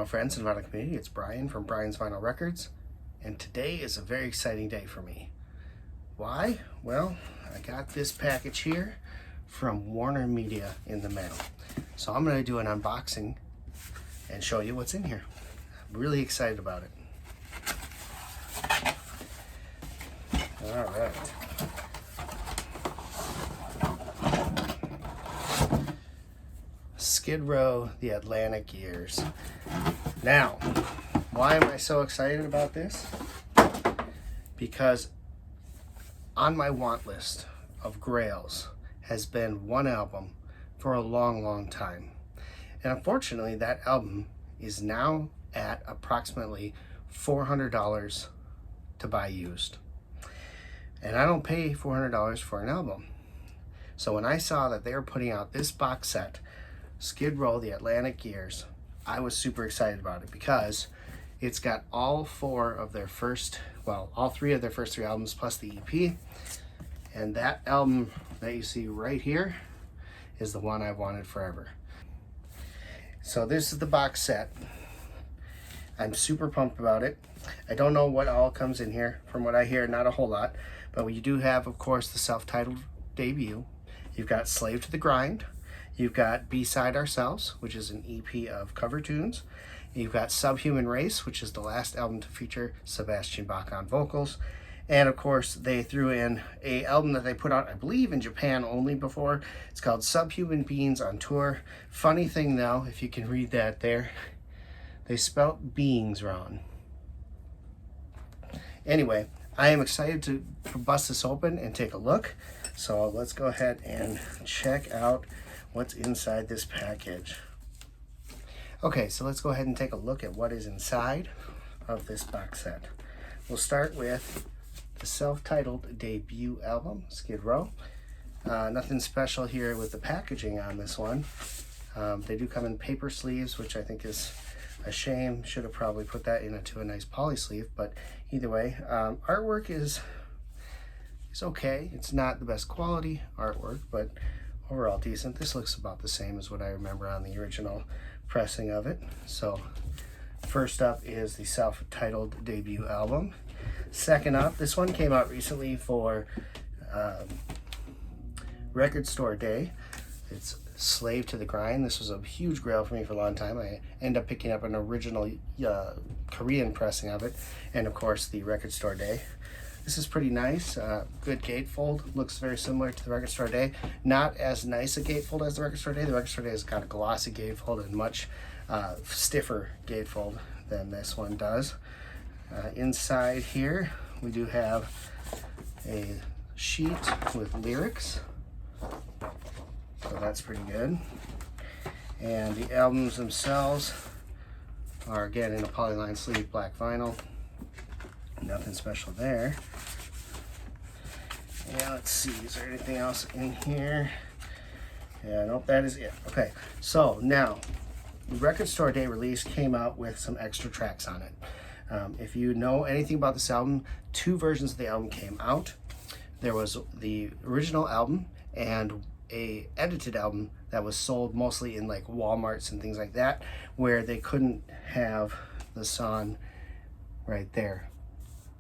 vinyl friends and vinyl community. It's Brian from Brian's Vinyl Records, and today is a very exciting day for me. Why? Well, I got this package here from Warner Media in the mail. So I'm going to do an unboxing and show you what's in here. I'm really excited about it. All right. Skid Row, the Atlantic Years. Now, why am I so excited about this? Because on my want list of grails has been one album for a long time. And unfortunately, that album is now at approximately $400 to buy used. And I don't pay $400 for an album. So when I saw that they were putting out this box set, Skid Row, the Atlantic Years, I was super excited about it because it's got all three of their first three albums plus the EP. And that album that you see right here is the one I've wanted forever. So this is the box set. I'm super pumped about it. I don't know what all comes in here. From what I hear, not a whole lot. But you do have, of course, the self-titled debut. You've got Slave to the Grind. You've got B-Side Ourselves, which is an EP of cover tunes. You've got Subhuman Race, which is the last album to feature Sebastian Bach on vocals. And of course, they threw in an album that they put out, I believe, in Japan only before. It's called Subhuman Beings on Tour. Funny thing though, if you can read that there, they spelt beings wrong. Anyway, I am excited to bust this open and take a look. So let's go ahead and check out what's inside this package. Okay, so let's go ahead and take a look at what is inside of this box set. We'll start with the self-titled debut album, Skid Row. Nothing special here with the packaging on this one. They do come in paper sleeves, which I think is a shame. Should have probably put that into a nice poly sleeve, but either way, artwork is okay. It's not the best quality artwork, but overall decent. This looks about the same as what I remember on the original pressing of it. So first up is the self-titled debut album. Second up, this one came out recently for Record Store Day. It's Slave to the Grind. This was a huge grail for me for a long time. I ended up picking up an original Korean pressing of it, and of course the Record Store Day. This is pretty nice. Good gatefold. Looks very similar to the Record Store Day. Not as nice a gatefold as the Record Store Day. The Record Store Day has got a glossy gatefold and much stiffer gatefold than this one does. Inside here, we do have a sheet with lyrics. So that's pretty good. And the albums themselves are again in a polyline sleeve, black vinyl. Nothing special there. Yeah, let's see, is there anything else in here? Yeah, nope, that is it. Okay, so now, the Record Store Day release came out with some extra tracks on it. If you know anything about this album, two versions of the album came out. There was the original album and a edited album that was sold mostly in like Walmarts and things like that, where they couldn't have the song right there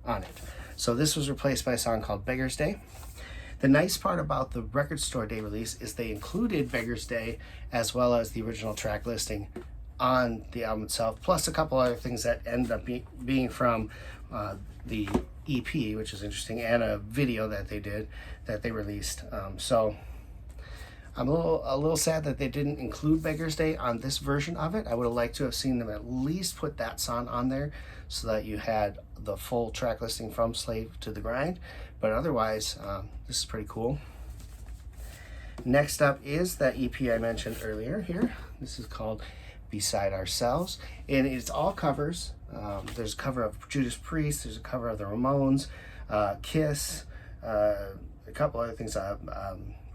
on it. So this was replaced by a song called Beggar's Day. The nice part about the Record Store Day release is they included Beggar's Day as well as the original track listing on the album itself, plus a couple other things that ended up being from the EP, which is interesting, and a video that they released. So I'm a little sad that they didn't include Beggar's Day on this version of it. I would have liked to have seen them at least put that song on there so that you had the full track listing from Slave to the Grind. But otherwise, this is pretty cool. Next up is that EP I mentioned earlier here. This is called B-Side Ourselves, and it's all covers. There's a cover of Judas Priest, there's a cover of the Ramones, Kiss, a couple other things,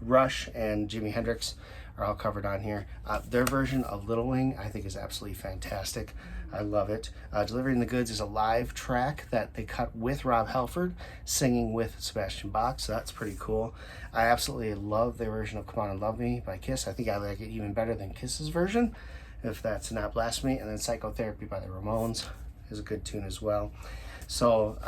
Rush and Jimi Hendrix are all covered on here. Their version of Little Wing I think is absolutely fantastic. I love it. Delivering the Goods is a live track that they cut with Rob Halford singing with Sebastian Bach, so that's pretty cool. I absolutely love their version of Come On and Love Me by Kiss. I think I like it even better than Kiss's version. if that's not blasphemy. And then Psychotherapy by the Ramones is a good tune as well. So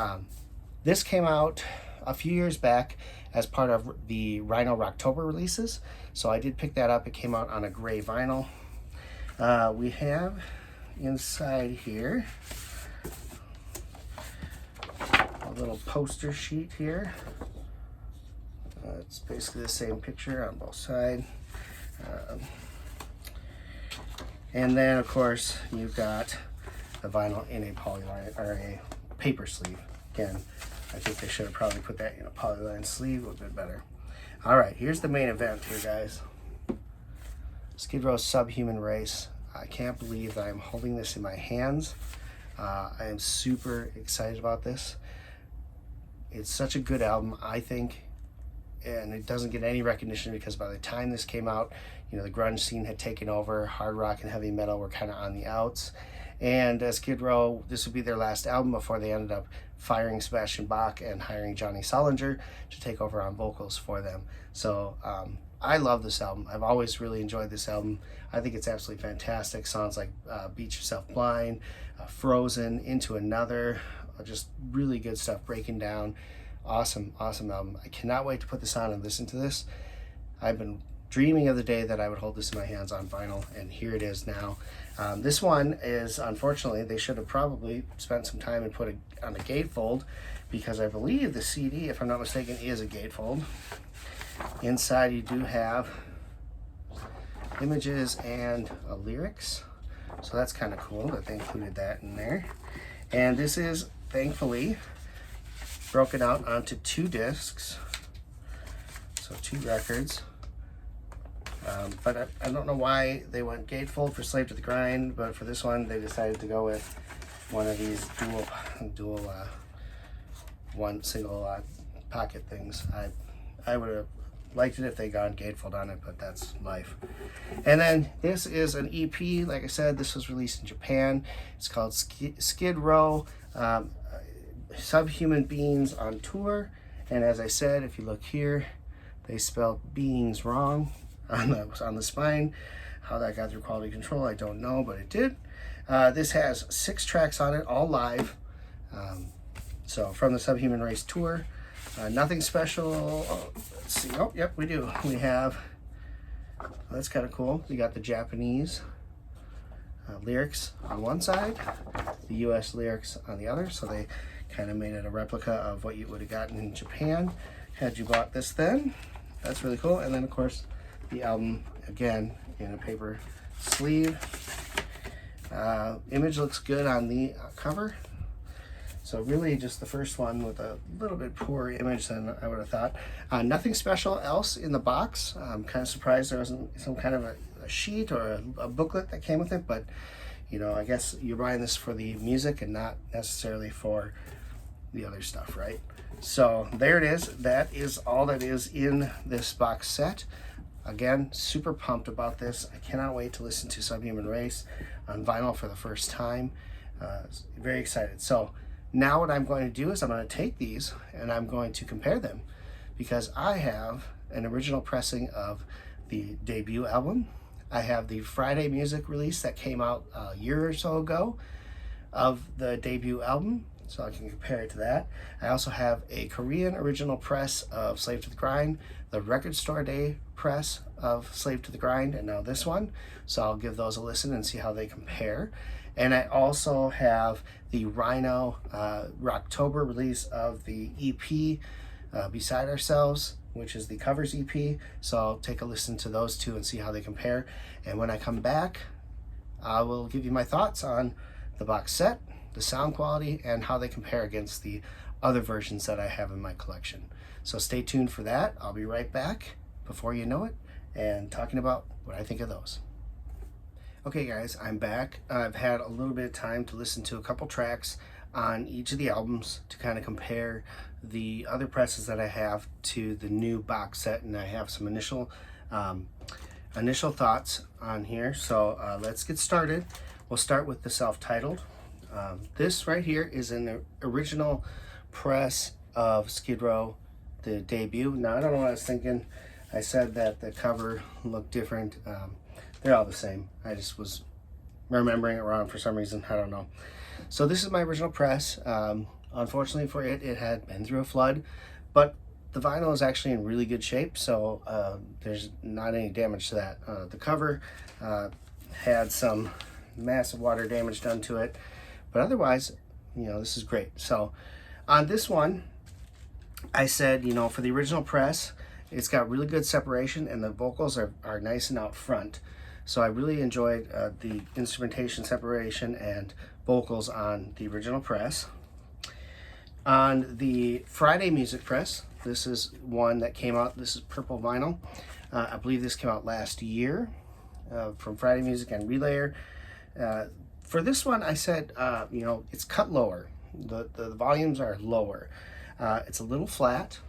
this came out a few years back as part of the Rhino Rocktober releases. So I did pick that up. It came out on a gray vinyl. We have inside here a little poster sheet here. It's basically the same picture on both sides. And then of course you've got the vinyl in a polyline or a paper sleeve. Again, I think they should have probably put that in a polyline sleeve, a bit better. All right, here's the main event here, guys. Skid Row's Subhuman Race. I can't believe that I'm holding this in my hands. I am super excited about this. It's such a good album, I think, and it doesn't get any recognition because by the time this came out, you know, the grunge scene had taken over. Hard rock and heavy metal were kind of on the outs. And Skid Row, this would be their last album before they ended up firing Sebastian Bach and hiring Johnny Solinger to take over on vocals for them. So I love this album. I've always really enjoyed this album. I think it's absolutely fantastic. Songs like Beat Yourself Blind, Frozen, Into Another, just really good stuff, Breaking Down. Awesome album. I cannot wait to put this on and listen to this. I've been dreaming of the day that I would hold this in my hands on vinyl, and here it is now. This one is, unfortunately, they should have probably spent some time and put it on a gatefold, because I believe the CD, if I'm not mistaken, is a gatefold. Inside you do have images and lyrics, so that's kind of cool that they included that in there. And this is, thankfully, broken out onto 2 discs, so 2 records. But I don't know why they went gatefold for Slave to the Grind, but for this one they decided to go with one of these dual one single pocket things. I would have liked it if they gone gatefold on it, but that's life. And then this is an EP. Like I said, this was released in Japan. It's called Skid Row Subhuman Beings on Tour. And as I said, if you look here, they spelled beings wrong on the spine. How that got through quality control, I don't know, but it did. This has 6 tracks on it, all live. So from the Subhuman Race tour. Nothing special. Let's see. Oh, yep, we do. We have, that's kind of cool. We got the Japanese lyrics on one side, the US lyrics on the other. So they kind of made it a replica of what you would have gotten in Japan had you bought this then. That's really cool. And then, of course, the album, again, in a paper sleeve. Image looks good on the cover. So really just the first one with a little bit poorer image than I would have thought. Nothing special else in the box. I'm kind of surprised there wasn't some kind of a sheet or a booklet that came with it, but you know, I guess you're buying this for the music and not necessarily for the other stuff, right? So there it is. That is all that is in this box set. Again, super pumped about this. I cannot wait to listen to Subhuman Race on vinyl for the first time. Very excited. So now what I'm going to do is I'm going to take these and I'm going to compare them, because I have an original pressing of the debut album. I have the Friday Music release that came out a year or so ago of the debut album, so I can compare it to that. I also have a Korean original press of Slave to the Grind, the Record Store Day press of Slave to the Grind, and now this one. So I'll give those a listen and see how they compare. And I also have the Rhino Rocktober release of the EP Beside Ourselves, which is the covers EP. So I'll take a listen to those two and see how they compare. And when I come back, I will give you my thoughts on the box set, the sound quality, and how they compare against the other versions that I have in my collection. So stay tuned for that. I'll be right back before you know it and talking about what I think of those. Okay guys, I'm back. I've had a little bit of time to listen to a couple tracks on each of the albums to kind of compare the other presses that I have to the new box set, and I have some initial thoughts on here. So let's get started. We'll start with the self-titled. This right here is an original press of Skid Row, the debut. Now I don't know what I was thinking. I said that the cover looked different. They're all the same. I just was remembering it wrong for some reason. I don't know. So this is my original press. Unfortunately for it, it had been through a flood, but the vinyl is actually in really good shape, so there's not any damage to that. The cover had some massive water damage done to it, but otherwise, this is great. So on this one, I said, for the original press, it's got really good separation and the vocals are nice and out front. So I really enjoyed the instrumentation separation and vocals on the original press. On the Friday music press, this is one that came out, this is purple vinyl. I believe this came out last year from Friday Music and Relayer. For this one, I said, it's cut lower. The volumes are lower. It's a little flat,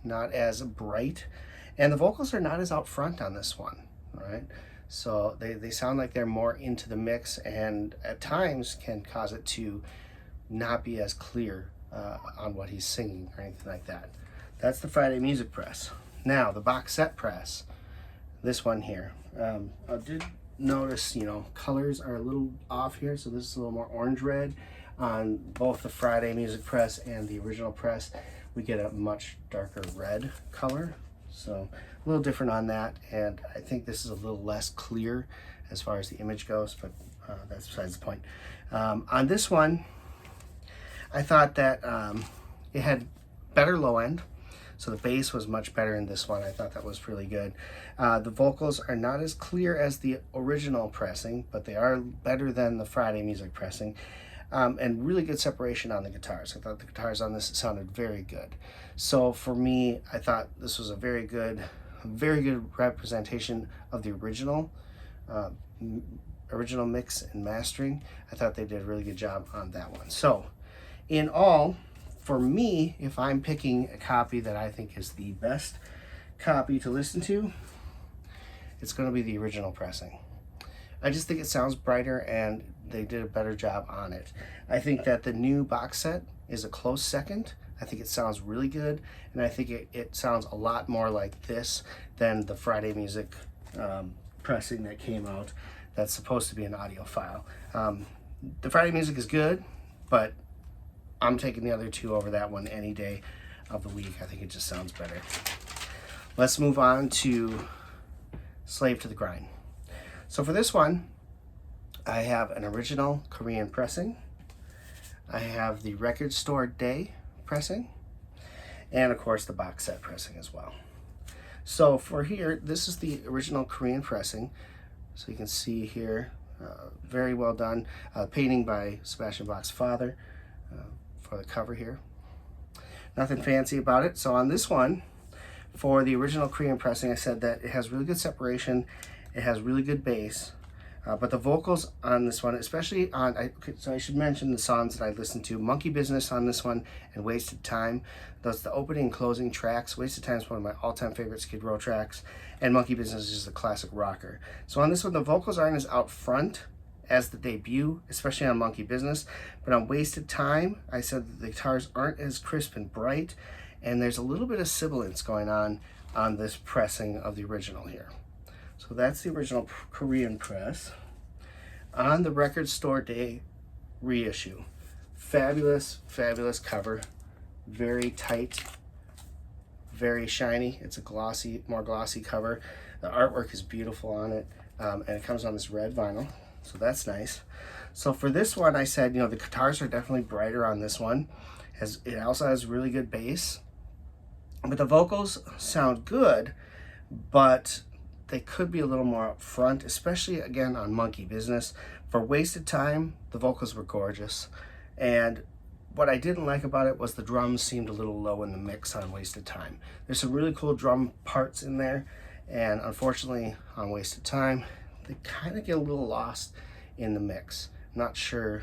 not as bright, and the vocals are not as out front on this one, all right? So they sound like they're more into the mix, and at times can cause it to not be as clear on what he's singing or anything like that. That's the Friday music press. Now the box set press, this one here. I did notice, colors are a little off here, so this is a little more orange red. On both the Friday music press and the original press, we get a much darker red color, so a little different on that, and I think this is a little less clear as far as the image goes, but that's besides the point. On this one, I thought that it had better low end, so the bass was much better in this one. I thought that was really good. The vocals are not as clear as the original pressing, but they are better than the Friday music pressing. And really good separation on the guitars. I thought the guitars on this sounded very good. So for me, I thought this was a very good representation of the original mix and mastering. I thought they did a really good job on that one. So in all, for me, if I'm picking a copy that I think is the best copy to listen to, it's going to be the original pressing. I just think it sounds brighter and they did a better job on it. I think that the new box set is a close second. I think it sounds really good, and I think it sounds a lot more like this than the Friday music pressing that came out that's supposed to be an audiophile. The Friday music is good, but I'm taking the other two over that one any day of the week. I think it just sounds better. Let's move on to Slave to the Grind. So for this one, I have an original Korean pressing. I have the Record Store Day pressing, and of course the box set pressing as well. So for here, this is the original Korean pressing. So you can see here, very well done. Painting by Sebastian Bach's father for the cover here. Nothing fancy about it. So on this one, for the original Korean pressing, I said that it has really good separation, it has really good bass, but the vocals on this one, especially on, so I should mention the songs that I listened to. Monkey Business on this one and Wasted Time. That's the opening and closing tracks. Wasted Time is one of my all-time favorite Skid Row tracks, and Monkey Business is just a classic rocker. So on this one, the vocals aren't as out front as the debut, especially on Monkey Business, but on Wasted Time, I said that the guitars aren't as crisp and bright, and there's a little bit of sibilance going on this pressing of the original here. So that's the original Korean press. On the Record Store Day reissue, fabulous, fabulous cover, very tight, very shiny. It's a glossy, more glossy cover. The artwork is beautiful on it, and it comes on this red vinyl, so that's nice. So for this one, I said, the guitars are definitely brighter on this one. It also has really good bass, but the vocals sound good, but they could be a little more up front, especially again on Monkey Business. For Wasted Time, the vocals were gorgeous, and what I didn't like about it was the drums seemed a little low in the mix on Wasted Time. There's some really cool drum parts in there, and unfortunately on Wasted Time, they kind of get a little lost in the mix. Not sure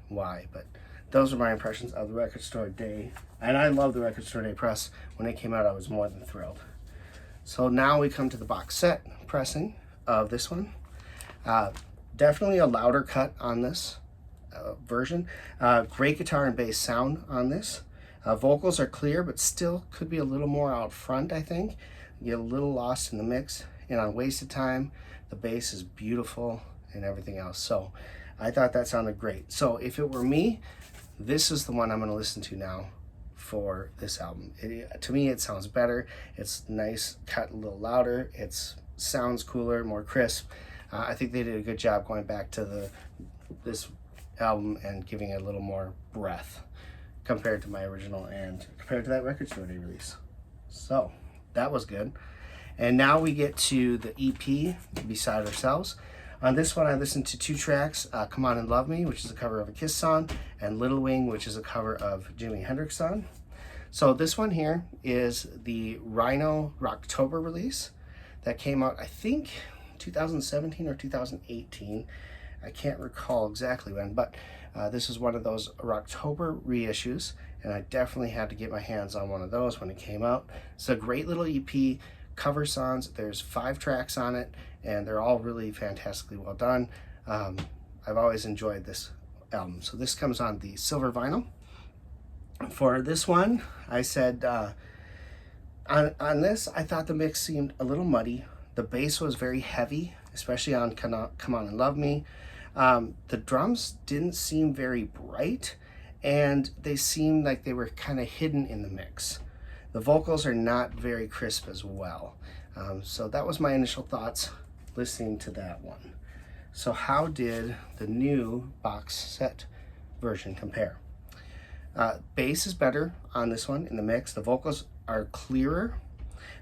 why, but those are my impressions of the Record Store Day. And I love the Record Store Day press. When it came out, I was more than thrilled. So now we come to the box set pressing of this one. Definitely a louder cut on this version. Great guitar and bass sound on this. Vocals are clear, but still could be a little more out front, I think. You get a little lost in the mix. And on Wasted Time, the bass is beautiful and everything else. So I thought that sounded great. So if it were me, this is the one I'm going to listen to now for this album. To me, it sounds better. It's nice, cut a little louder. It sounds cooler, more crisp. I think they did a good job going back to this album and giving it a little more breath compared to my original and compared to that Record Store Day release. So that was good. And now we get to the EP, Beside Ourselves. On this one, I listened to 2 tracks, Come On and Love Me, which is a cover of a Kiss song, and Little Wing, which is a cover of Jimi Hendrix song. So this one here is the Rhino Rocktober release that came out, I think, 2017 or 2018. I can't recall exactly when, but this is one of those Rocktober reissues, and I definitely had to get my hands on one of those when it came out. It's a great little EP, cover songs. There's 5 tracks on it, and they're all really fantastically well done. I've always enjoyed this album. So this comes on the silver vinyl. For this one, I said on this, I thought the mix seemed a little muddy. The bass was very heavy, especially on Come On and Love Me. The drums didn't seem very bright, and they seemed like they were kind of hidden in the mix. The vocals are not very crisp as well. So that was my initial thoughts listening to that one. So how did the new box set version compare? Bass is better on this one in the mix. The vocals are clearer.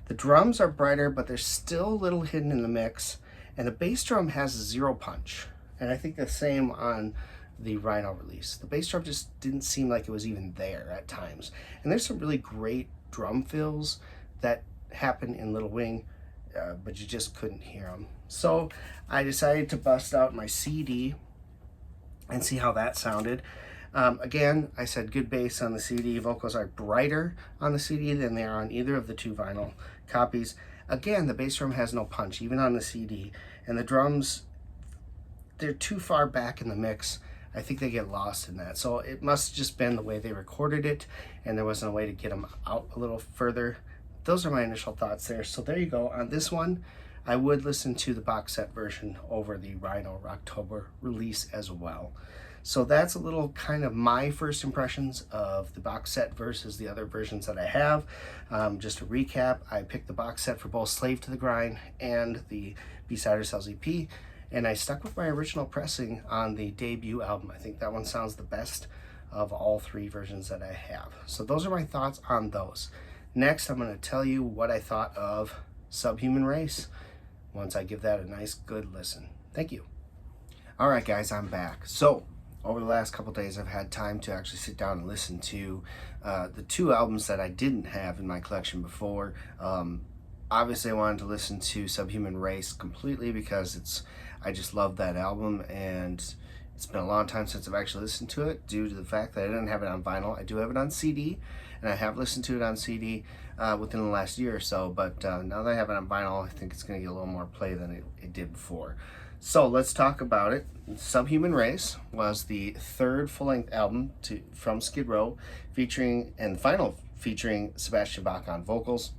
The drums are brighter, but they're still a little hidden in the mix. And the bass drum has 0 punch. And I think the same on the Rhino release. The bass drum just didn't seem like it was even there at times. And there's some really great drum fills that happen in Little Wing, but you just couldn't hear them. So I decided to bust out my CD and see how that sounded. Again, I said good bass on the CD. Vocals are brighter on the CD than they are on either of the 2 vinyl copies. Again, the bass drum has no punch, even on the CD. And the drums, they're too far back in the mix. I think they get lost in that. So it must have just been the way they recorded it, and there wasn't a way to get them out a little further. Those are my initial thoughts there. So there you go. On this one, I would listen to the box set version over the Rhino Rocktober release as well. So that's a little kind of my first impressions of the box set versus the other versions that I have. Just to recap, I picked the box set for both Slave to the Grind and the Beside Ourselves EP, and I stuck with my original pressing on the debut album. I think that one sounds the best of all 3 versions that I have. So those are my thoughts on those. Next, I'm going to tell you what I thought of Subhuman Race once I give that a nice good listen. Thank you. All right, guys, I'm back. So over the last couple days, I've had time to actually sit down and listen to the 2 albums that I didn't have in my collection before. Obviously, I wanted to listen to Subhuman Race completely because I just love that album, and it's been a long time since I've actually listened to it due to the fact that I didn't have it on vinyl. I do have it on CD, and I have listened to it on CD within the last year or so, but now that I have it on vinyl, I think it's going to get a little more play than it did before. So let's talk about it. Subhuman Race was the 3rd full-length album from Skid Row, featuring Sebastian Bach on vocals.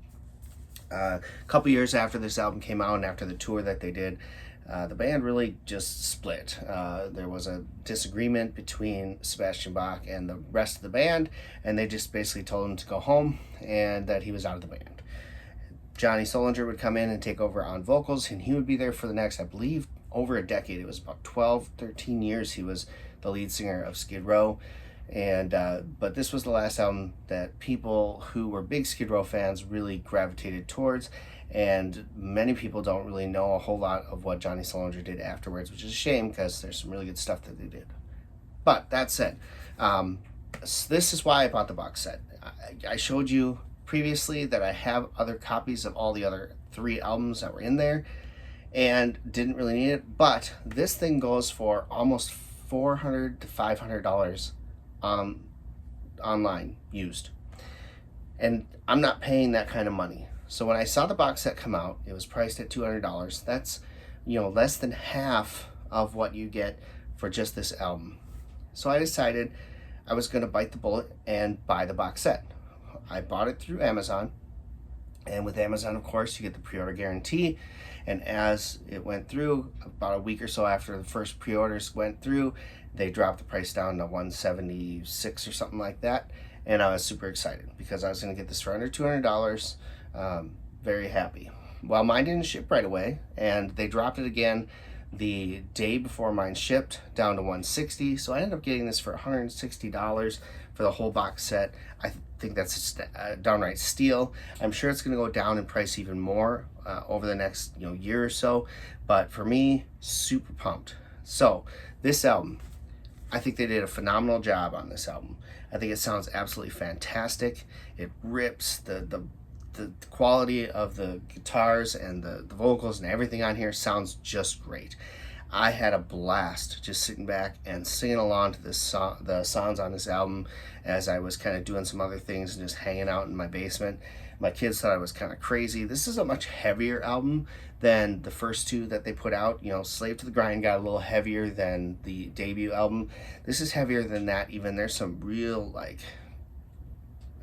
A couple years after this album came out and after the tour that they did, the band really just split. There was a disagreement between Sebastian Bach and the rest of the band, and they just basically told him to go home and that he was out of the band. Johnny Solinger would come in and take over on vocals, and he would be there for the next, I believe, over a decade. It was about 12, 13 years he was the lead singer of Skid Row. And but this was the last album that people who were big Skid Row fans really gravitated towards, and many people don't really know a whole lot of what Johnny Solinger did afterwards, which is a shame because there's some really good stuff that they did. But that said, this is why I bought the box set. I showed you previously that I have other copies of all the other 3 albums that were in there and didn't really need it, but this thing goes for almost $400 to $500 online used, and I'm not paying that kind of money. So when I saw the box set come out, it was priced at $200. That's, less than half of what you get for just this album. So I decided I was going to bite the bullet and buy the box set. I bought it through Amazon, and with Amazon, of course, you get the pre-order guarantee, And as it went through, about a week or so after the first pre-orders went through, they dropped the price down to $176 or something like that. And I was super excited because I was going to get this for under $200. Very happy. Well, mine didn't ship right away, and they dropped it again the day before mine shipped down to $160. So I ended up getting this for $160 for the whole box set. I think that's a downright steal. I'm sure it's going to go down in price even more over the next year or so, but for me, super pumped. So this album, I think they did a phenomenal job on this album. I think it sounds absolutely fantastic. It rips. The quality of the guitars and the vocals and everything on here sounds just great. I had a blast just sitting back and singing along to the songs on this album as I was kind of doing some other things and just hanging out in my basement. My kids thought I was kind of crazy. This is a much heavier album than the first two that they put out. Slave to the Grind got a little heavier than the debut album. This is heavier than that even. There's some real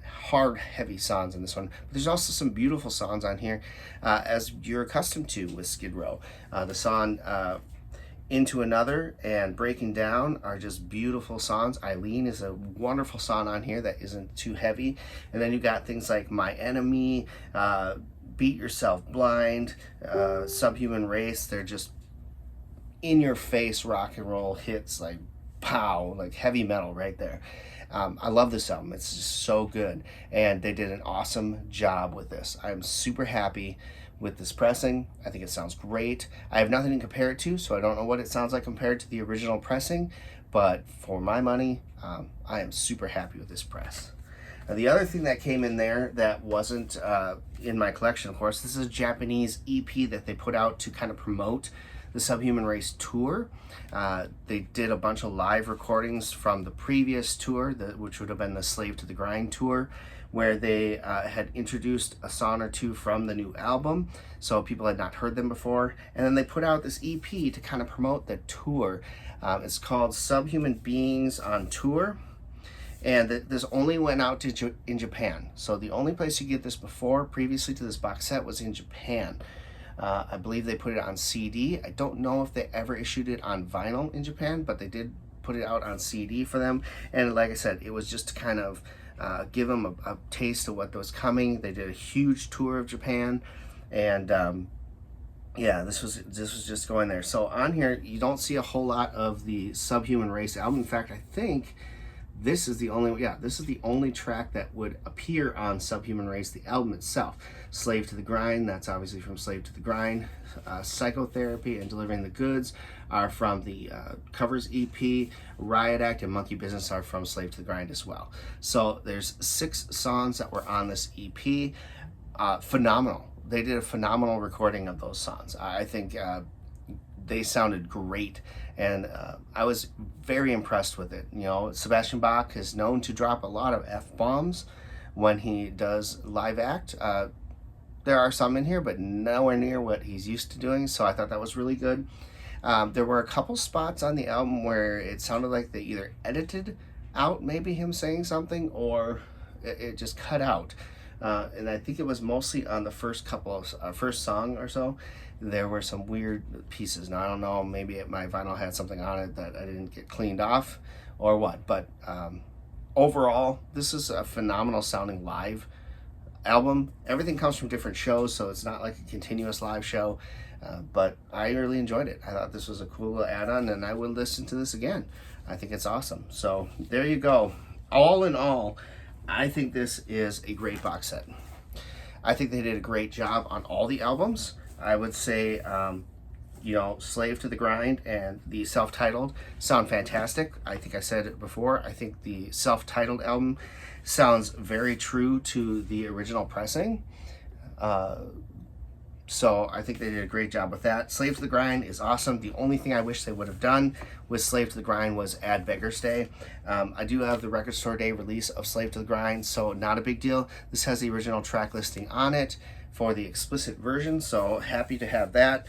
hard, heavy songs in this one. But there's also some beautiful songs on here, as you're accustomed to with Skid Row. The song Into Another and Breaking Down are just beautiful songs. Eileen is a wonderful song on here that isn't too heavy. And then you got things like My Enemy, Beat Yourself Blind, Subhuman Race. They're just in your face rock and roll hits, like pow, like heavy metal right there. I love this album. It's just so good, and they did an awesome job with this. I'm super happy with this pressing. I think it sounds great. I have nothing to compare it to, so I don't know what it sounds like compared to the original pressing, but for my money, I am super happy with this press. Now, the other thing that came in there that wasn't in my collection, of course, this is a Japanese EP that they put out to kind of promote the Subhuman Race tour. They did a bunch of live recordings from the previous tour, which would have been the Slave to the Grind tour, where they had introduced a song or two from the new album, so people had not heard them before. And then they put out this EP to kind of promote the tour. It's called Subhuman Beings on Tour, and this only went out in Japan. So the only place you get this previously to this box set, was in Japan. I believe they put it on CD. I don't know if they ever issued it on vinyl in Japan, but they did put it out on CD for them. And like I said, it was just to kind of give them a taste of what was coming. They did a huge tour of Japan, and yeah, this was just going there. So on here, you don't see a whole lot of the Subhuman Race album. In fact, I think this is the only track that would appear on Subhuman Race, the album itself. Slave to the Grind, that's obviously from Slave to the Grind. Psychotherapy and Delivering the Goods are from the Covers EP. Riot Act and Monkey Business are from Slave to the Grind as well. So there's 6 songs that were on this EP. Phenomenal. They did a phenomenal recording of those songs. I think they sounded great, and I was very impressed with it. Sebastian Bach is known to drop a lot of F-bombs when he does live act. There are some in here, but nowhere near what he's used to doing, so I thought that was really good. There were a couple spots on the album where it sounded like they either edited out maybe him saying something, or it just cut out. And I think it was mostly on the first song or so. There were some weird pieces. Now, I don't know, maybe my vinyl had something on it that I didn't get cleaned off or what, but overall, this is a phenomenal sounding live album. Everything comes from different shows, so it's not like a continuous live show, but I really enjoyed it. I thought this was a cool add-on, and I would listen to this again. I think it's awesome. So there you go. All in all, I think this is a great box set. I think they did a great job on all the albums. I would say, Slave to the Grind and the self-titled sound fantastic. I think I said it before. I think the self-titled album sounds very true to the original pressing. So I think they did a great job with that. Slave to the Grind is awesome. The only thing I wish they would have done with Slave to the Grind was add Beggar's Day. I do have the Record Store Day release of Slave to the Grind, so not a big deal. This has the original track listing on it for the explicit version, so happy to have that.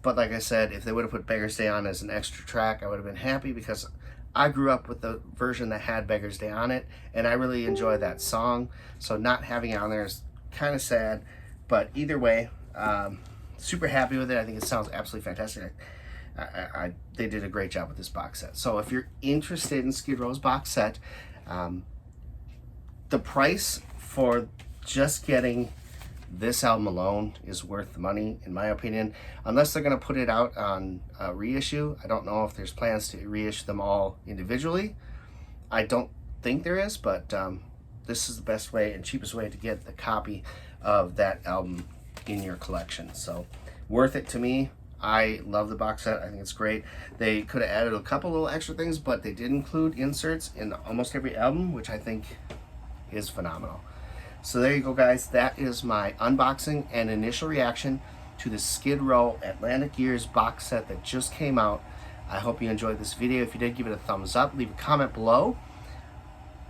But like I said, if they would have put Beggar's Day on as an extra track, I would have been happy, because I grew up with the version that had Beggar's Day on it, and I really enjoy that song. So not having it on there is kind of sad, but either way, super happy with it. I think it sounds absolutely fantastic. They did a great job with this box set. So if you're interested in Skid Row's box set, the price for just getting this album alone is worth the money, in my opinion, unless they're going to put it out on reissue. I don't know if there's plans to reissue them all individually. I don't think there is, but this is the best way and cheapest way to get the copy of that album in your collection. So worth it to me. I love the box set. I think it's great. They could have added a couple little extra things, but they did include inserts in almost every album, which I think is phenomenal. So there you go, guys. That is my unboxing and initial reaction to the Skid Row Atlantic Years box set that just came out. I hope you enjoyed this video. If you did, give it a thumbs up. Leave a comment below.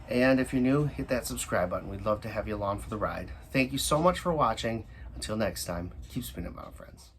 And if you're new, hit that subscribe button. We'd love to have you along for the ride. Thank you so much for watching. Until next time, keep spinning, my friends.